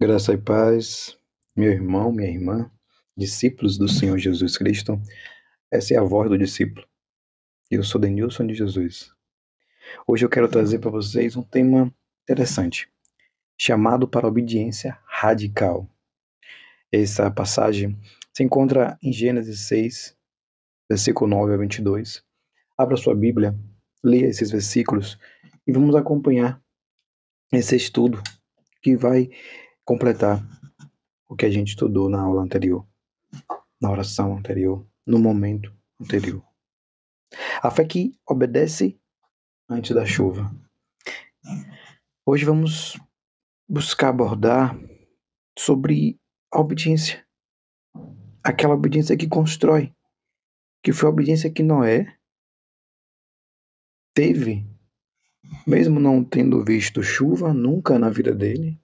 Graça e paz, meu irmão, minha irmã, discípulos do Senhor Jesus Cristo. Essa é a voz do discípulo. Eu sou Denilson de Jesus. Hoje eu quero trazer para vocês um tema interessante, chamado para a obediência radical. Essa passagem se encontra em Gênesis 6, versículo 9 a 22. Abra sua Bíblia, leia esses versículos e vamos acompanhar esse estudo que vai completar o que a gente estudou na aula anterior, na oração anterior, no momento anterior. A fé que obedece antes da chuva. Hoje vamos buscar abordar sobre a obediência. Aquela obediência que constrói, que foi a obediência que Noé teve, mesmo não tendo visto chuva nunca na vida dele,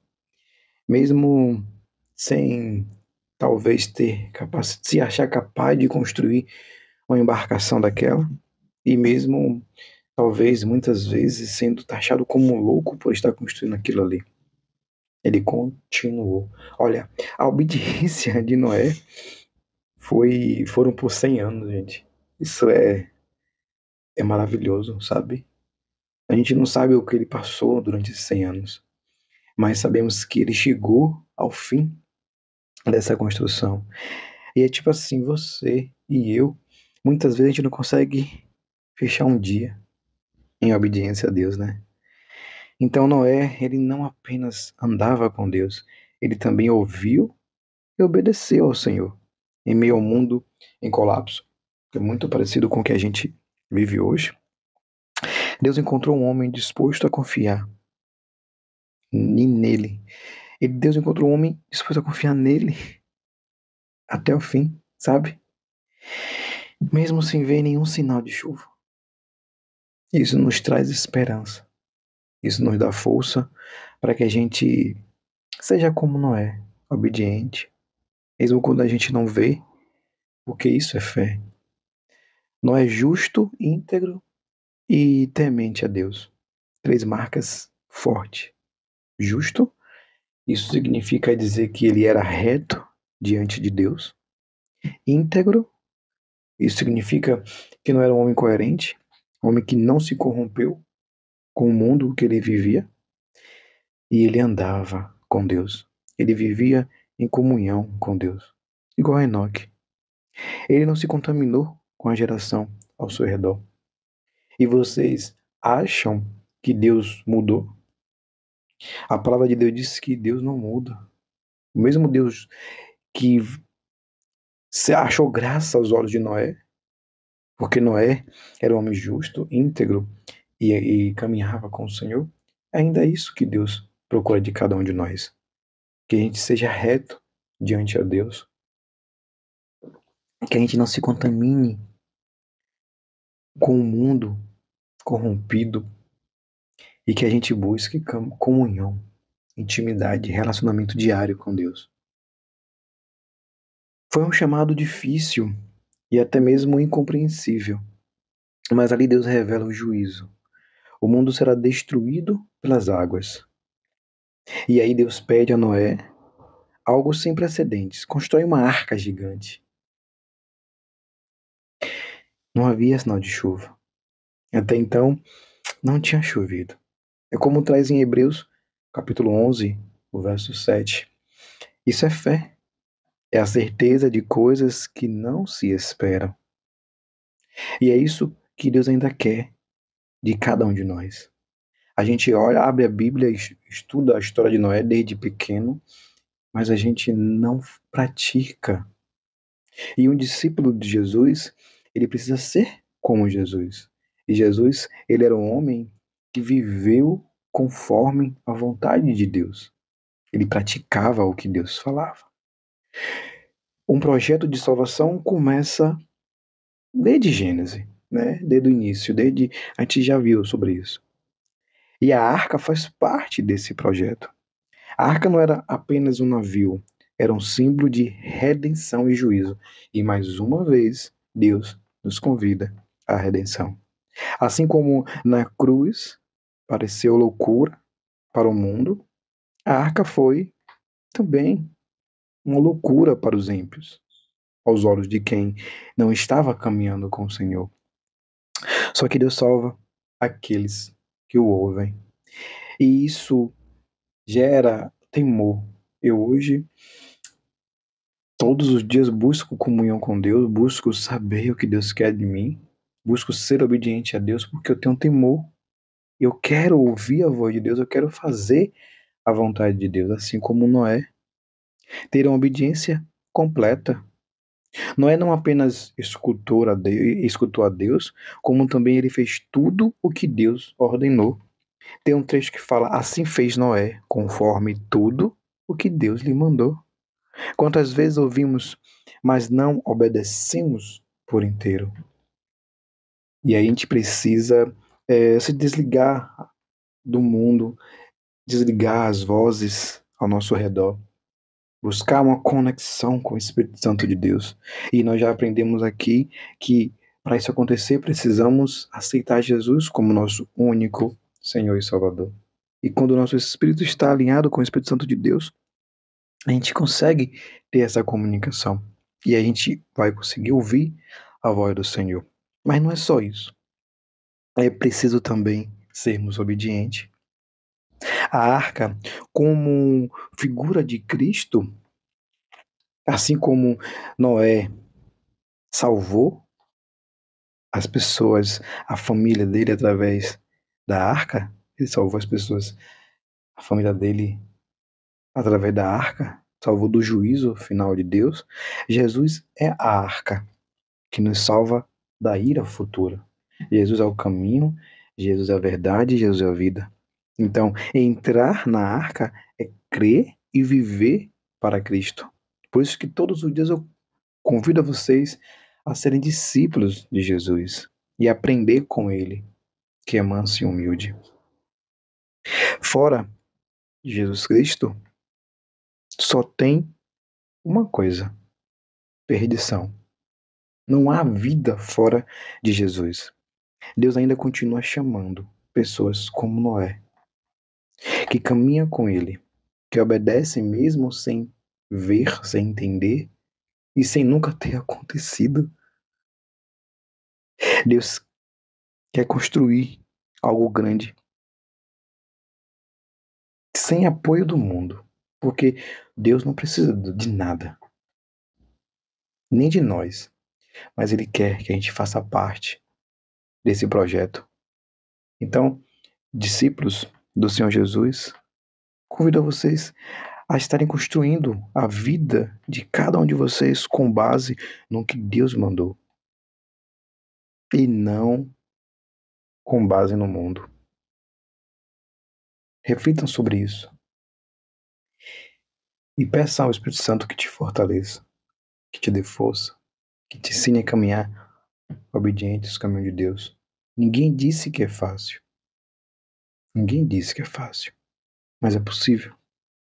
mesmo sem talvez ter se achar capaz de construir uma embarcação daquela, e mesmo talvez muitas vezes sendo taxado como louco por estar construindo aquilo ali. Ele continuou. Olha, a obediência de Noé foram por 100 anos, gente. Isso é maravilhoso, sabe? A gente não sabe o que ele passou durante esses 100 anos, mas sabemos que ele chegou ao fim dessa construção. E é tipo assim, você e eu, muitas vezes a gente não consegue fechar um dia em obediência a Deus, né? Então Noé, ele não apenas andava com Deus, ele também ouviu e obedeceu ao Senhor em meio ao mundo em colapso, que é muito parecido com o que a gente vive hoje. Deus encontrou um homem disposto a confiar nele. Deus encontrou um homem disposto a confiar nele até o fim, sabe? Mesmo sem ver nenhum sinal de chuva. Isso nos traz esperança. Isso nos dá força para que a gente seja como Noé, obediente, mesmo quando a gente não vê, porque isso é fé. Noé é justo, íntegro e temente a Deus. Três marcas fortes. Justo, isso significa dizer que ele era reto diante de Deus. Íntegro, isso significa que não era um homem coerente, um homem que não se corrompeu com o mundo que ele vivia. E ele andava com Deus. Ele vivia em comunhão com Deus, igual a Enoque. Ele não se contaminou com a geração ao seu redor. E vocês acham que Deus mudou? A palavra de Deus diz que Deus não muda. O mesmo Deus que se achou graça aos olhos de Noé, porque Noé era um homem justo, íntegro e caminhava com o Senhor, ainda é isso que Deus procura de cada um de nós. Que a gente seja reto diante a Deus, que a gente não se contamine com o mundo corrompido e que a gente busque comunhão, intimidade, relacionamento diário com Deus. Foi um chamado difícil e até mesmo incompreensível, mas ali Deus revela o juízo. O mundo será destruído pelas águas. E aí Deus pede a Noé algo sem precedentes. Constrói uma arca gigante. Não havia sinal de chuva. Até então, não tinha chovido. É como traz em Hebreus, capítulo 11, o verso 7. Isso é fé. É a certeza de coisas que não se esperam. E é isso que Deus ainda quer de cada um de nós. A gente olha, abre a Bíblia, estuda a história de Noé desde pequeno, mas a gente não pratica. E um discípulo de Jesus, ele precisa ser como Jesus. E Jesus, ele era um homem que viveu conforme a vontade de Deus. Ele praticava o que Deus falava. Um projeto de salvação começa desde Gênesis, né? Desde o início, desde a gente já viu sobre isso. E a arca faz parte desse projeto. A arca não era apenas um navio, era um símbolo de redenção e juízo. E mais uma vez, Deus nos convida à redenção. Assim como na cruz pareceu loucura para o mundo, a arca foi também uma loucura para os ímpios, aos olhos de quem não estava caminhando com o Senhor. Só que Deus salva aqueles que o ouvem. E isso gera temor. Eu hoje, todos os dias, busco comunhão com Deus, busco saber o que Deus quer de mim, busco ser obediente a Deus porque eu tenho temor. Eu quero ouvir a voz de Deus, eu quero fazer a vontade de Deus, assim como Noé. Ter uma obediência completa. Noé não apenas escutou a Deus, como também ele fez tudo o que Deus ordenou. Tem um trecho que fala: assim fez Noé, conforme tudo o que Deus lhe mandou. Quantas vezes ouvimos, mas não obedecemos por inteiro? E aí a gente precisa se desligar do mundo, desligar as vozes ao nosso redor, buscar uma conexão com o Espírito Santo de Deus. E nós já aprendemos aqui que para isso acontecer precisamos aceitar Jesus como nosso único Senhor e Salvador. E quando o nosso espírito está alinhado com o Espírito Santo de Deus, a gente consegue ter essa comunicação. E a gente vai conseguir ouvir a voz do Senhor. Mas não é só isso. É preciso também sermos obedientes. A arca, como figura de Cristo, assim como Noé salvou as pessoas, a família dele através da arca, ele salvou as pessoas, a família dele através da arca, salvou do juízo final de Deus. Jesus é a arca que nos salva da ira futura. Jesus é o caminho, Jesus é a verdade, Jesus é a vida. Então, entrar na arca é crer e viver para Cristo. Por isso que todos os dias eu convido a vocês a serem discípulos de Jesus e aprender com Ele, que é manso e humilde. Fora de Jesus Cristo, só tem uma coisa: perdição. Não há vida fora de Jesus. Deus ainda continua chamando pessoas como Noé, que caminha com Ele, que obedece mesmo sem ver, sem entender e sem nunca ter acontecido. Deus quer construir algo grande, sem apoio do mundo, porque Deus não precisa de nada, nem de nós, mas Ele quer que a gente faça parte desse projeto. Então, discípulos do Senhor Jesus, convido vocês a estarem construindo a vida de cada um de vocês com base no que Deus mandou e não com base no mundo. Reflitam sobre isso e peçam ao Espírito Santo que te fortaleça, que te dê força, que te ensine a caminhar obedientes ao caminho de Deus. Ninguém disse que é fácil. Ninguém disse que é fácil, mas é possível,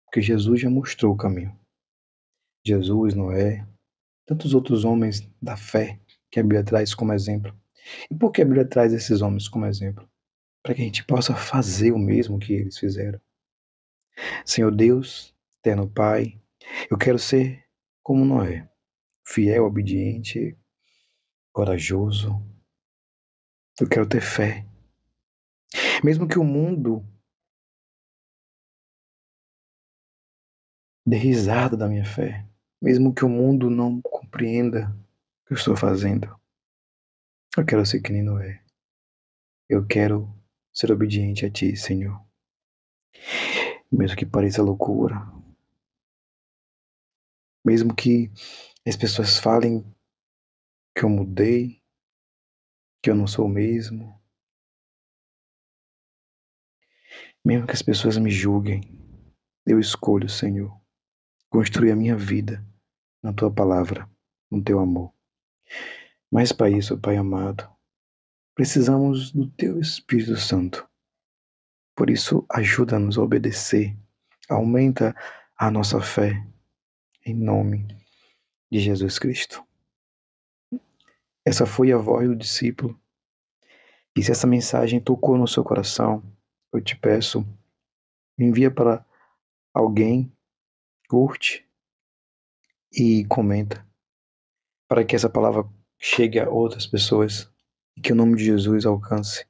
porque Jesus já mostrou o caminho. Jesus, Noé, tantos outros homens da fé que a Bíblia traz como exemplo. E por que a Bíblia traz esses homens como exemplo? Para que a gente possa fazer o mesmo que eles fizeram. Senhor Deus, eterno Pai, eu quero ser como Noé, fiel, obediente, corajoso. Eu quero ter fé. Mesmo que o mundo dê risada da minha fé, mesmo que o mundo não compreenda o que eu estou fazendo, eu quero ser que nem Noé. Eu quero ser obediente a Ti, Senhor. Mesmo que pareça loucura, mesmo que as pessoas falem que eu mudei, que eu não sou o mesmo, mesmo que as pessoas me julguem, eu escolho, Senhor, construir a minha vida na Tua palavra, no Teu amor. Mas para isso, Pai amado, precisamos do Teu Espírito Santo. Por isso, ajuda-nos a obedecer, aumenta a nossa fé, em nome de Jesus Cristo. Essa foi a voz do discípulo. E se essa mensagem tocou no seu coração, eu te peço, envia para alguém curte e comenta para que essa palavra chegue a outras pessoas e que o nome de Jesus alcance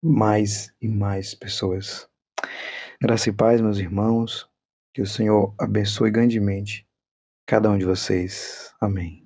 mais e mais pessoas. Graça e paz, meus irmãos, que o Senhor abençoe grandemente cada um de vocês. Amém.